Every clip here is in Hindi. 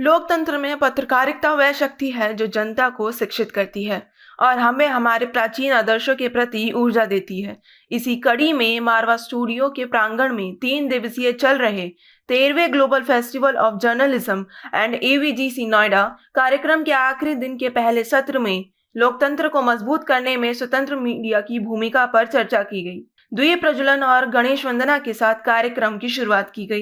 लोकतंत्र में पत्रकारिता वह शक्ति है जो जनता को शिक्षित करती है और हमें हमारे प्राचीन आदर्शों के प्रति ऊर्जा देती है। इसी कड़ी में मारवा स्टूडियो के प्रांगण में 3 दिवसीय चल रहे 13वें global festival of journalism and AVGC Noida कार्यक्रम के आखिरी दिन के पहले सत्र में लोकतंत्र को मजबूत करने में स्वतंत्र मीडिया की भूमिका पर चर्चा की गई। द्वीप प्रज्वलन और गणेश वंदना के साथ कार्यक्रम की शुरुआत की गई।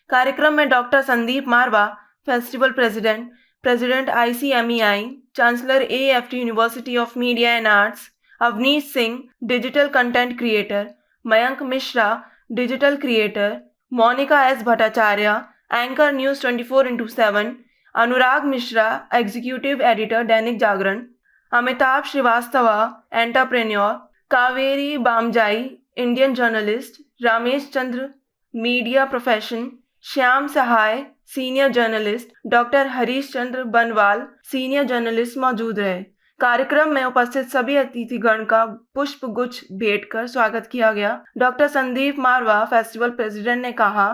कार्यक्रम में doctor Sandeep Marwah, festival president ICMEI, chancellor AFT university of media and arts, Avnish Singh, digital content creator, Mayank Mishra, digital creator, Monika S Bhattacharya, anchor news 24x7, Anurag Mishra, executive editor Dainik Jagran, Amitabh Srivastava, entrepreneur, Kaveri Bamzai, Indian journalist, Ramesh Chandra, media profession, Shyam Sahay, senior journalist, doctor Harish Chandra Banwal, senior journalist मौजूद रहे। कार्यक्रम में उपस्थित सभी अतिथिगण का पुष्प गुच्छ भेंट कर स्वागत किया गया। Doctor Sandeep Marwah, festival president, ने कहा,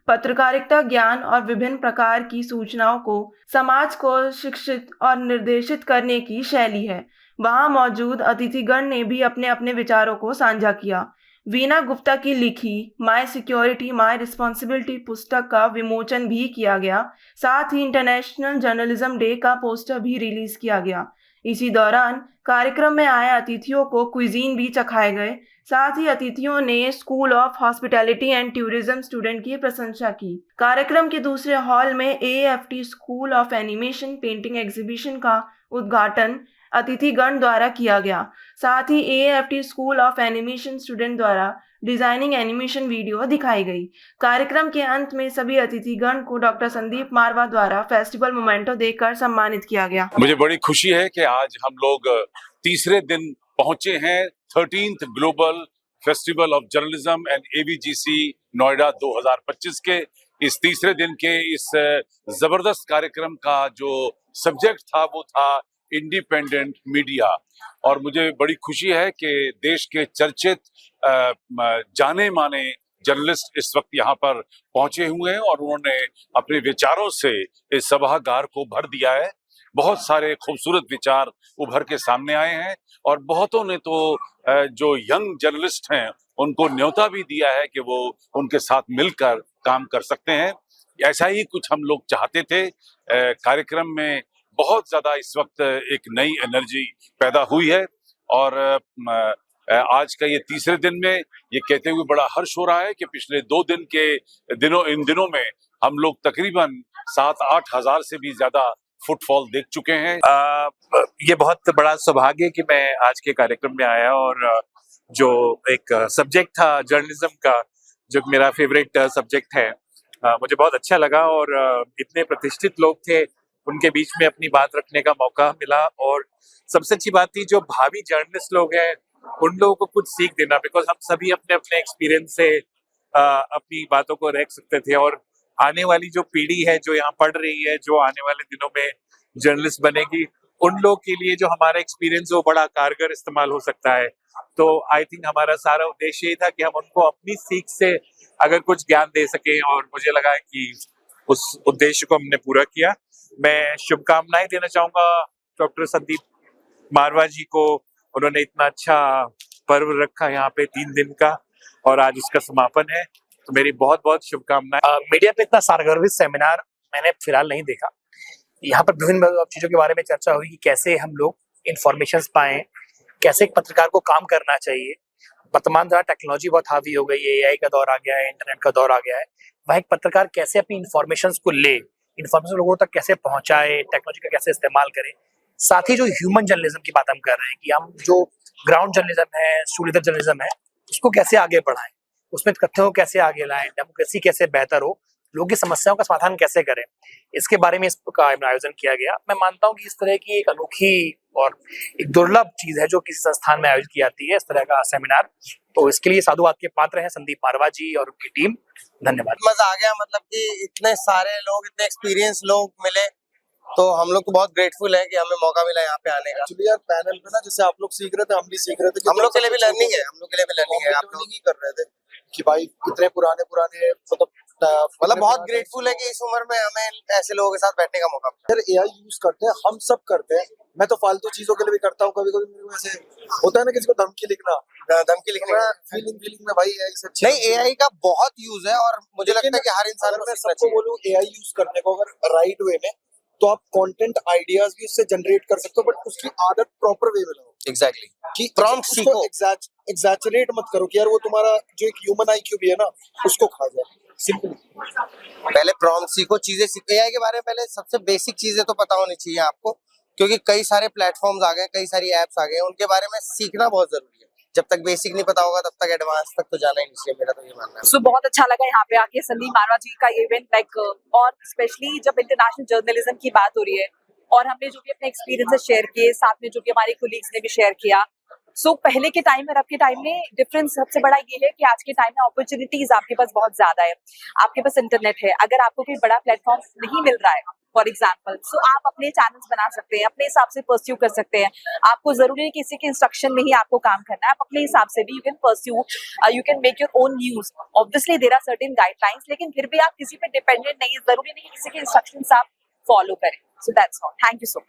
पत्रकारिता ज्ञान और विभिन्न प्रकार की सूचनाओं को समाज को शिक्षित और निर्देशित करने की शैली है। वहां मौजूद अतिथिगण ने भी अपने अपने विचारों को साझा किया। वीना गुप्ता की लिखी माय सिक्योरिटी माय रिस्पॉन्सिबिलिटी पुस्तक का विमोचन भी किया गया। साथ ही इंटरनेशनल जर्नलिज्म डे का पोस्टर भी रिलीज किया गया। इसी दौरान कार्यक्रम में आए अतिथियों को क्विजीन भी चखाए गए। साथ ही अतिथियों ने school of hospitality and tourism student की प्रशंसा की। कार्यक्रम के दूसरे हॉल में AFT school of animation painting exhibition का उद्घाटन अतिथिगण द्वारा किया गया। साथ ही AFT school of animation student द्वारा डिजाइनिंग एनिमेशन वीडियो दिखाई गई। कार्यक्रम के अंत में सभी अतिथिगण को डॉक्टर संदीप मारवा द्वारा फेस्टिवल मोमेंटो देकर सम्मानित किया गया। मुझे बड़ी खुशी है कि आज हम लोग तीसरे दिन पहुंचे हैं 13th global festival of journalism and AVGC Noida 2025 के इस तीसरे दिन के इस जबरदस्त कार्यक्रम का जो सब्जेक्ट था वो था इंडिपेंडेंट मीडिया। और मुझे बड़ी खुशी है कि देश के चर्चित जाने माने जर्नलिस्ट इस वक्त यहाँ पर पहुंचे हुए हैं और उन्होंने अपने विचारों से इस सभागार को भर दिया है। बहुत सारे खूबसूरत विचार उभर के सामने आए हैं और बहुतों ने तो जो यंग जर्नलिस्ट हैं उनको न्योता भी दिया है कि वो उनके साथ मिलकर काम कर सकते हैं। ऐसा ही कुछ हम लोग चाहते थे। कार्यक्रम में बहुत ज्यादा इस वक्त एक नई एनर्जी पैदा हुई है और आज का ये तीसरे दिन में ये कहते हुए बड़ा हर्ष हो रहा है कि पिछले 2 दिन के इन दिनों में हम लोग तकरीबन 7-8 हजार से भी ज्यादा फुटफॉल देख चुके हैं। ये बहुत बड़ा सौभाग्य है कि मैं आज के कार्यक्रम में आया और जो एक सब्जेक्ट था जर्नलिज्म का, जो मेरा फेवरेट सब्जेक्ट है, मुझे बहुत अच्छा लगा और इतने प्रतिष्ठित लोग थे, उनके बीच में अपनी बात रखने का मौका मिला। और सबसे अच्छी बात थी जो भावी जर्नलिस्ट लोग हैं उन लोगों को कुछ सीख देना, बिकॉज हम सभी अपने अपने एक्सपीरियंस से अपनी बातों को रख सकते थे। और आने वाली जो पीढ़ी है जो यहाँ पढ़ रही है, जो आने वाले दिनों में जर्नलिस्ट बनेगी, उन लोग के लिए जो हमारा एक्सपीरियंस वो बड़ा कारगर इस्तेमाल हो सकता है। तो आई थिंक हमारा सारा उद्देश्य ये था कि हम उनको अपनी सीख से अगर कुछ ज्ञान दे सके और मुझे लगा कि उस उद्देश्य को हमने पूरा किया। मैं शुभकामनाएं देना चाहूंगा डॉक्टर संदीप मारवा जी को। उन्होंने इतना अच्छा पर्व रखा यहाँ पे 3 दिन का और आज उसका समापन है, तो मेरी बहुत बहुत शुभकामनाएं। मीडिया पे इतना सारगर्भित सेमिनार मैंने फिलहाल नहीं देखा। यहाँ पर विभिन्न चीजों के बारे में चर्चा हुई कि कैसे हम लोग इंफॉर्मेशन पाएं, कैसे एक पत्रकार को काम करना चाहिए। वर्तमान जहाँ टेक्नोलॉजी बहुत हावी हो गई है, AI का दौर आ गया है, इंटरनेट का दौर आ गया है, वह एक पत्रकार कैसे अपनी इंफॉर्मेशन को ले, इंफॉर्मेशन लोगों तक कैसे पहुंचाए, टेक्नोलॉजी का कैसे इस्तेमाल करें। साथ ही जो ह्यूमन जर्नलिज्म की बात हम कर रहे हैं कि हम जो ग्राउंड जर्नलिज्म है, स्टूडियो जर्नलिज्म है, उसको कैसे आगे बढ़ाएं, उसमें तथ्यों को कैसे आगे लाएं, डेमोक्रेसी कैसे बेहतर हो, लोगों की समस्याओं का समाधान कैसे करें, इसके बारे में इसका आयोजन किया गया। मैं मानता हूँ कि इस तरह की एक अनोखी और एक दुर्लभ चीज है जो किसी संस्थान में आयोजित की जाती है, इस तरह का सेमिनार। तो इसके लिए साधुवाद के पात्र हैं संदीप मारवा जी और उनकी टीम। धन्यवाद। मजा आ गया, मतलब कि इतने सारे लोग, इतने एक्सपीरियंस लोग मिले, तो हम लोग को बहुत ग्रेटफुल है कि हमें मौका मिला यहाँ पे आने का। एक्चुअली यार पैनल पे ना जैसे आप लोग सीख रहे थे, हम भी सीख रहे थे। हम लोग के लिए भी लर्निंग है, हम लोग के लिए भी लर्निंग है। आप लोग कर रहे थे कि भाई इतने पुराने मतलब मतलब बहुत ग्रेटफुल है कि इस उम्र में हमें ऐसे लोगों के साथ बैठने का मौका मिला। यार एआई यूज करते हैं, हम सब करते हैं। मैं तो फालतू चीजों के लिए भी करता हूँ, कभी कभी मेरे को ऐसे होता है ना, किसी को धमकी लिखना, धमकी लिखने मैं का फीलिंग में भाई एआई से नहीं, एआई का बहुत यूज है और मुझे लगता है कि हर इंसान अगर को मैं सीखना सबको चाहिए। बोलूँ एआई यूज करने को अगर राइट वे में, तो आप कंटेंट आइडियाज भी उससे जनरेट कर सकते हो, बट उसकी आदत प्रॉपर वे में लो एग्जैक्टली कि Prompt उसको सीखो। एग्जैचरेट मत करो कि यार वो तुम्हारा जो एक ह्यूमन आईक्यू भी है ना उसको खा जाए। सिंपल। पहले प्रॉम्प्ट सीखो, चीजें सीखो। एआई के बारे में पहले सबसे बेसिक चीजें तो पता होनी चाहिए आपको, क्योंकि कई सारे प्लेटफॉर्म्स आ गए, कई सारी एप्स आ गए, उनके बारे में सीखना बहुत जरूरी है। जब तक बेसिक नहीं पता होगा तब तक एडवांस तक तो जाना ही नहीं चाहिए, मेरा तो ये मानना है। सो बहुत अच्छा लगा यहाँ पे आके संदीप मारवा जी का ये इवेंट, लाइक और स्पेशली जब इंटरनेशनल जर्नलिज्म की बात हो रही है और हमने जो भी अपने एक्सपीरियंसेस शेयर किए, साथ में जो भी हमारे कोलीग्स ने भी शेयर किया। सो पहले के टाइम और अब के टाइम में डिफरेंस सबसे बड़ा ये है कि आज के टाइम में अपॉर्चुनिटीज आपके पास बहुत ज्यादा है, आपके पास इंटरनेट है। अगर आपको कोई बड़ा प्लेटफॉर्म नहीं मिल रहा है फॉर एग्जाम्पल, सो आप अपने चैनल्स बना सकते हैं, अपने हिसाब से परस्यू कर सकते हैं। आपको जरूरी है किसी के इंस्ट्रक्शन में ही आपको काम करना है, आप अपने हिसाब से भी you can pursue, you can make your own news. Obviously there are certain guidelines, लेकिन फिर भी आप किसी पे डिपेंडेंट नहीं है, जरूरी नहीं किसी के इंस्ट्रक्शंस आप फॉलो करें। So that's all, thank you so much.